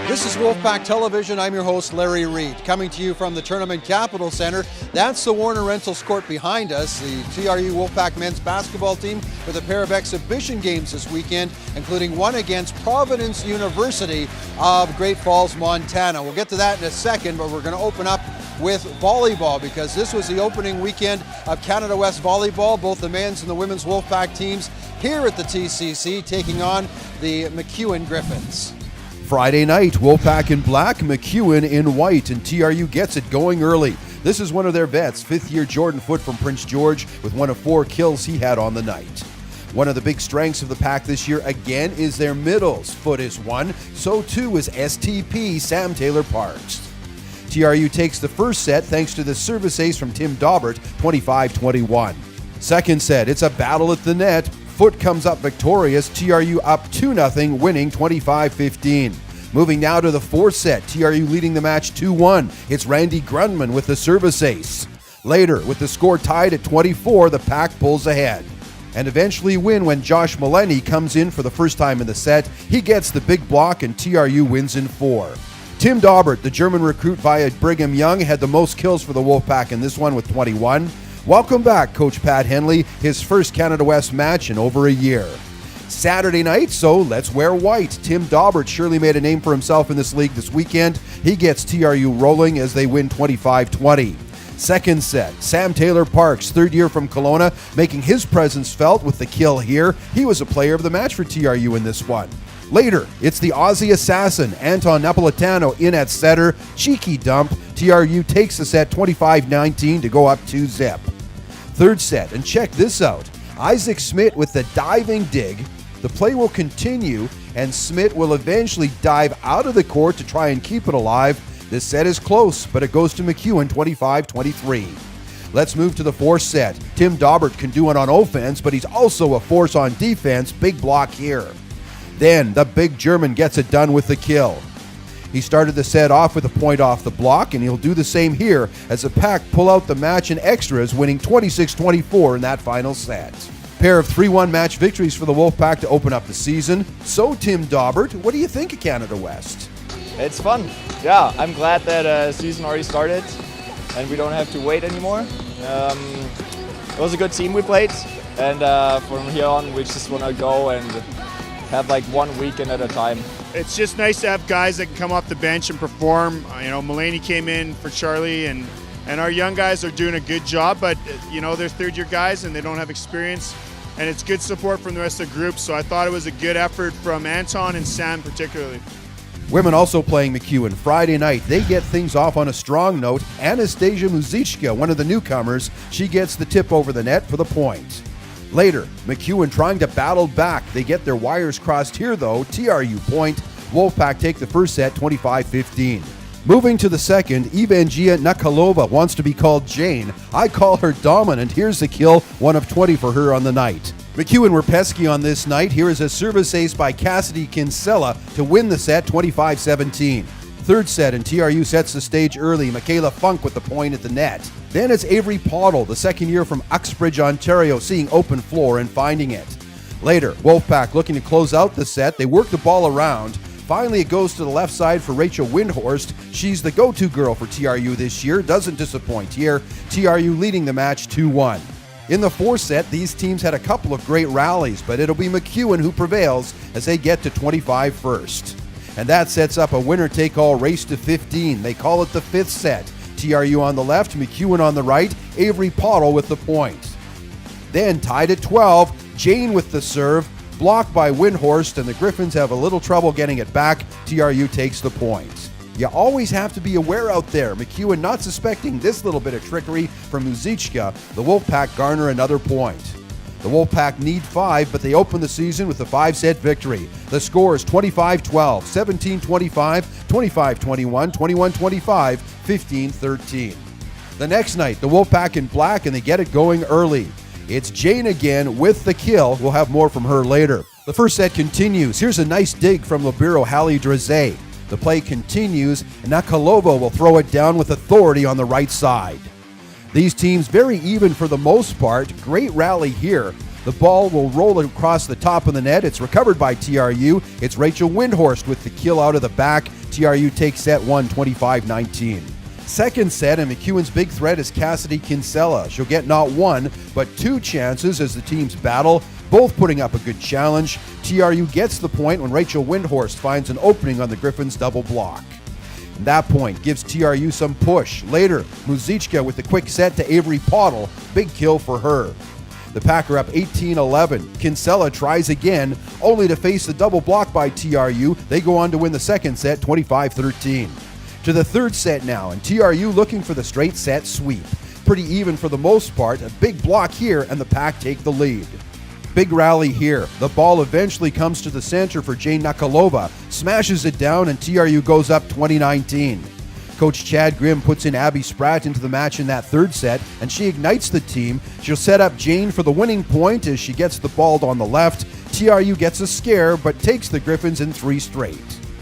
This is WolfPack Television. I'm your host, Larry Reed, coming to you from the Tournament Capital Center. That's the Warner Rentals Court behind us. The TRU WolfPack men's basketball team with a pair of exhibition games this weekend, including one against Providence University of Great Falls, Montana. We'll get to that in a second, but we're going to open up with volleyball because this was the opening weekend of Canada West Volleyball. Both the men's and the women's WolfPack teams here at the TCC taking on the MacEwan Griffins. Friday night, WolfPack in black, MacEwan in white, and TRU gets it going early. This is one of their vets, fifth-year Jordan Foote from Prince George, with one of 4 kills he had on the night. One of the big strengths of the pack this year, again, is their middles. Foote is one, so too is STP, Sam Taylor Parks. TRU takes the first set thanks to the service ace from Tim Daubert, 25-21. Second set, it's a battle at the net. Foote comes up victorious, TRU up 2-0, winning 25-15. Moving now to the fourth set, TRU leading the match 2-1. It's Randy Grundman with the service ace. Later, with the score tied at 24, the pack pulls ahead and eventually win when Josh Maleni comes in for the first time in the set. He gets the big block and TRU wins in 4. Tim Daubert, the German recruit via Brigham Young, had the most kills for the WolfPack in this one with 21. Welcome back, Coach Pat Henley, his first Canada West match in over a year. Saturday night, so let's wear white. Tim Daubert surely made a name for himself in this league this weekend. He gets TRU rolling as they win 25-20. Second set, Sam Taylor Parks, third year from Kelowna, making his presence felt with the kill here. He was a player of the match for TRU in this one. Later, it's the Aussie assassin, Anton Napolitano, in at setter. Cheeky dump. TRU takes the set 25-19 to go up 2-0. Third set, and check this out. Isaac Smith with the diving dig. The play will continue, and Smith will eventually dive out of the court to try and keep it alive. This set is close, but it goes to MacEwan 25-23. Let's move to the fourth set. Tim Daubert can do it on offense, but he's also a force on defense. Big block here. Then the big German gets it done with the kill. He started the set off with a point off the block, and he'll do the same here as the pack pull out the match in extras, winning 26-24 in that final set. Pair of 3-1 match victories for the WolfPack to open up the season. So, Tim Daubert, what do you think of Canada West? It's fun. Yeah, I'm glad that season already started and we don't have to wait anymore. It was a good team we played, and from here on we just want to go and have like one weekend at a time. It's just nice to have guys that can come off the bench and perform. You know, Maleni came in for Charlie, and our young guys are doing a good job, but you know, they're third-year guys and they don't have experience, and it's good support from the rest of the group, so I thought it was a good effort from Anton and Sam particularly. Women also playing MacEwan Friday night. They get things off on a strong note. Anastasia Muzichka, one of the newcomers, she gets the tip over the net for the point. Later, MacEwan trying to battle back. They get their wires crossed here though. TRU point. WolfPack take the first set 25-15. Moving to the second, Evangia Nakalova wants to be called Jane. I call her dominant. Here's the kill, 1 of 20 for her on the night. MacEwan were pesky on this night. Here is a service ace by Cassidy Kinsella to win the set 25-17. Third set, and TRU sets the stage early. Michaela Funk with the point at the net. Then it's Avery Pottle, the second year from Uxbridge, Ontario, seeing open floor and finding it. Later, WolfPack looking to close out the set. They work the ball around. Finally, it goes to the left side for Rachel Windhorst. She's the go-to girl for TRU this year. Doesn't disappoint here. TRU leading the match 2-1. In the fourth set, these teams had a couple of great rallies, but it'll be MacEwan who prevails as they get to 25 first. And that sets up a winner-take-all race to 15. They call it the fifth set. TRU on the left, MacEwan on the right, Avery Pottle with the point. Then tied at 12, Jane with the serve, blocked by Windhorst, and the Griffins have a little trouble getting it back. TRU takes the point. You always have to be aware out there. MacEwan not suspecting this little bit of trickery from Muzichka. The WolfPack garner another point. The WolfPack need 5, but they open the season with a 5-set victory. The score is 25-12, 17-25, 25-21, 21-25, 15-13. The next night, the WolfPack in black, and they get it going early. It's Jane again with the kill. We'll have more from her later. The first set continues. Here's a nice dig from libero Hallie Drezé. The play continues, and Nakalova will throw it down with authority on the right side. These teams very even for the most part. Great rally here. The ball will roll across the top of the net. It's recovered by TRU. It's Rachel Windhorst with the kill out of the back. TRU takes set 1, 25-19. Second set, and MacEwan's big threat is Cassidy Kinsella. She'll get not one, but 2 chances as the teams battle, both putting up a good challenge. TRU gets the point when Rachel Windhorst finds an opening on the Griffins' double block. And that point gives TRU some push. Later, Muzichka with the quick set to Avery Pottle. Big kill for her. The Pack are up 18-11. Kinsella tries again, only to face the double block by TRU. They go on to win the second set, 25-13. To the third set now, and TRU looking for the straight set sweep. Pretty even for the most part. A big block here, and the Pack take the lead. Big rally here. The ball eventually comes to the center for Jane Nakalova. Smashes it down, and TRU goes up 20-19. Coach Chad Grimm puts in Abby Spratt into the match in that third set, and she ignites the team. She'll set up Jane for the winning point as she gets the ball on the left. TRU gets a scare, but takes the Griffins in 3 straight.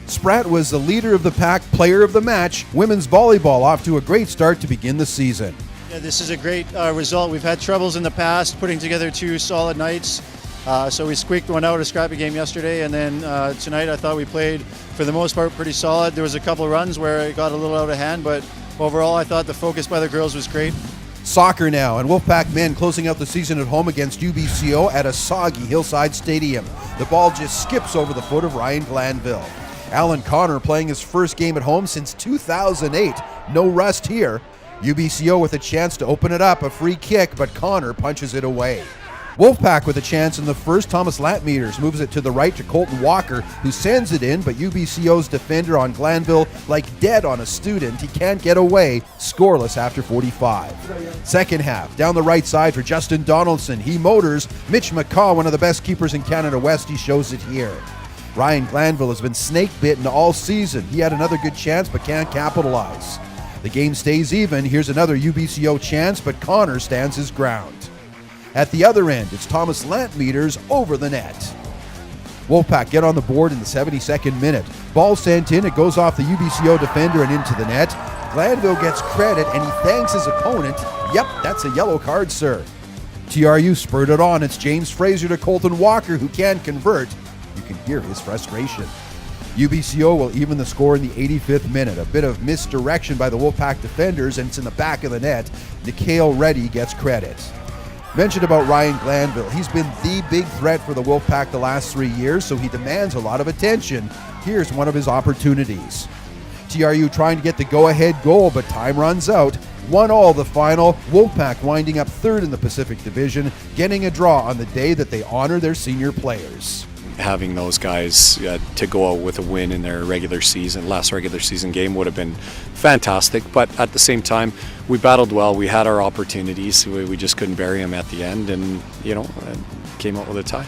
Spratt was the leader of the Pack, player of the match. Women's volleyball off to a great start to begin the season. Yeah, this is a great result. We've had troubles in the past putting together 2 solid nights. So we squeaked one out, a scrappy game yesterday, and then tonight I thought we played, for the most part, pretty solid. There was a couple of runs where it got a little out of hand, but overall I thought the focus by the girls was great. Soccer now, and Wolfpack men closing out the season at home against UBCO at a soggy Hillside Stadium. The ball just skips over the foot of Ryan Glanville. Alan Connor playing his first game at home since 2008. No rust here. UBCO with a chance to open it up, a free kick, but Connor punches it away. Wolfpack with a chance in the first. Thomas Latmeters moves it to the right to Colton Walker, who sends it in, but UBCO's defender on Glanville, like dead on a student, he can't get away, scoreless after 45. Second half, down the right side for Justin Donaldson. He motors. Mitch McCaw, one of the best keepers in Canada West, he shows it here. Ryan Glanville has been snake-bitten all season. He had another good chance but can't capitalize. The game stays even. Here's another UBCO chance, but Connor stands his ground. At the other end, it's Thomas Latmeters over the net. Wolfpack get on the board in the 72nd minute. Ball sent in, it goes off the UBCO defender and into the net. Glanville gets credit and he thanks his opponent. Yep, that's a yellow card, sir. TRU spurred it on. It's James Fraser to Colton Walker, who can't convert. You can hear his frustration. UBCO will even the score in the 85th minute. A bit of misdirection by the Wolfpack defenders, and it's in the back of the net. Nikhail Reddy gets credit. Mentioned about Ryan Glanville. He's been the big threat for the Wolfpack the last 3 years, so he demands a lot of attention. Here's one of his opportunities. TRU trying to get the go-ahead goal, but time runs out. 1-1 the final. Wolfpack winding up third in the Pacific Division, getting a draw on the day that they honor their senior players. Having those guys to go out with a win in their last regular season game would have been fantastic, but at the same time we battled well. We had our opportunities, we just couldn't bury them at the end, and came out with a tie.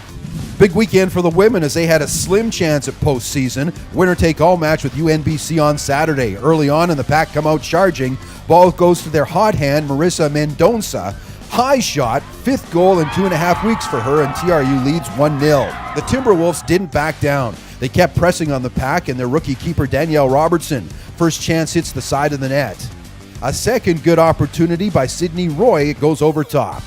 Big weekend for the women as they had a slim chance at postseason. Winner-take-all match with UNBC on Saturday. Early on, and the Pack come out charging. Ball goes to their hot hand, Marissa Mendonça. High shot, 5th goal in 2.5 weeks for her, and TRU leads 1-0. The Timberwolves didn't back down. They kept pressing on the Pack and their rookie keeper Danielle Robertson. First chance hits the side of the net. A second good opportunity by Sydney Roy. It goes over top.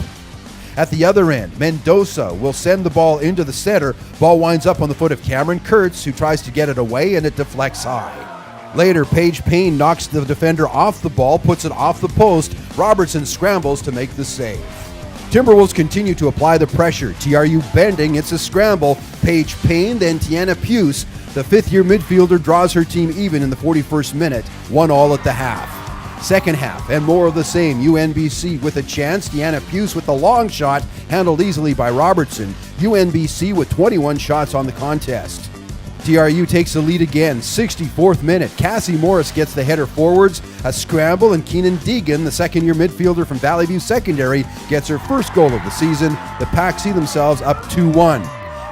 At the other end, Mendoza will send the ball into the center. Ball winds up on the foot of Cameron Kurtz, who tries to get it away, and it deflects high. Later, Paige Payne knocks the defender off the ball, puts it off the post. Robertson scrambles to make the save. Timberwolves continue to apply the pressure. TRU bending, it's a scramble. Paige Payne, then Tiana Puce. The 5th-year midfielder draws her team even in the 41st minute. 1-1 at the half. Second half, and more of the same. UNBC with a chance. Tiana Puce with the long shot, handled easily by Robertson. UNBC with 21 shots on the contest. TRU takes the lead again, 64th minute. Cassie Morris gets the header forwards, a scramble, and Keenan Deegan, the 2nd-year midfielder from Valley View Secondary, gets her first goal of the season. The Pack see themselves up 2-1.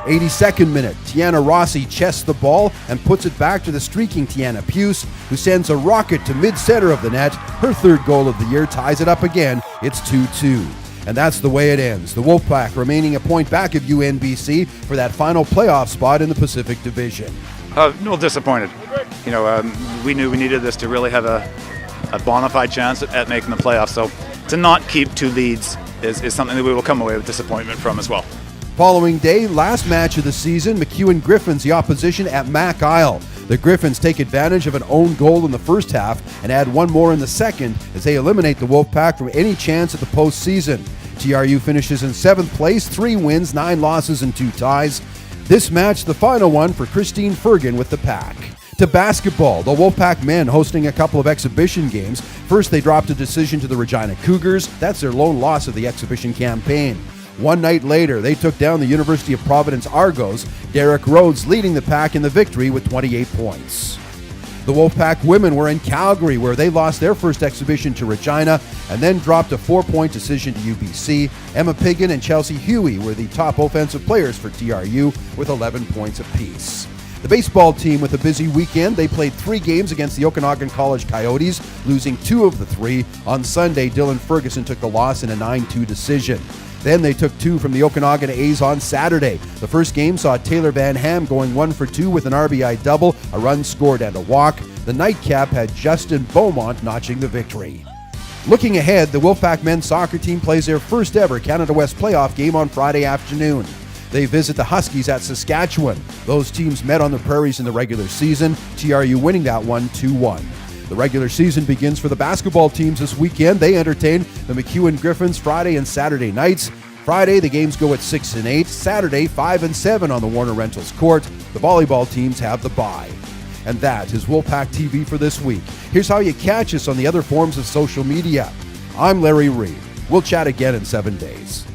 82nd minute, Tiana Rossi chests the ball and puts it back to the streaking Tiana Puce, who sends a rocket to mid-center of the net. Her 3rd goal of the year ties it up again. It's 2-2. And that's the way it ends. The Wolfpack remaining a point back of UNBC for that final playoff spot in the Pacific Division. No, disappointed. We knew we needed this to really have a bona fide chance at making the playoffs. So to not keep 2 leads is something that we will come away with disappointment from as well. Following day, last match of the season, MacEwan Griffins the opposition at Mac Isle. The Griffins take advantage of an own goal in the first half and add one more in the second as they eliminate the Wolfpack from any chance at the postseason. TRU finishes in 7th place, 3 wins, 9 losses, and 2 ties. This match, the final one for Christine Fergan with the Pack. To basketball, the Wolfpack men hosting a couple of exhibition games. First, they dropped a decision to the Regina Cougars. That's their lone loss of the exhibition campaign. One night later, they took down the University of Providence Argos, Derek Rhodes leading the Pack in the victory with 28 points. The Wolfpack women were in Calgary, where they lost their first exhibition to Regina and then dropped a 4-point decision to UBC. Emma Piggin and Chelsea Huey were the top offensive players for TRU with 11 points apiece. The baseball team with a busy weekend, they played 3 games against the Okanagan College Coyotes, losing 2 of the 3. On Sunday, Dylan Ferguson took the loss in a 9-2 decision. Then they took 2 from the Okanagan A's on Saturday. The first game saw Taylor Van Ham going 1 for 2 with an RBI double, a run scored and a walk. The nightcap had Justin Beaumont notching the victory. Looking ahead, the Wolfpack men's soccer team plays their first ever Canada West playoff game on Friday afternoon. They visit the Huskies at Saskatchewan. Those teams met on the prairies in the regular season, TRU winning that one 2-1. The regular season begins for the basketball teams this weekend. They entertain the MacEwan Griffins Friday and Saturday nights. Friday, the games go at 6 and 8. Saturday, 5 and 7 on the Warner Rentals court. The volleyball teams have the bye. And that is WolfPack TV for this week. Here's how you catch us on the other forms of social media. I'm Larry Reed. We'll chat again in 7 days.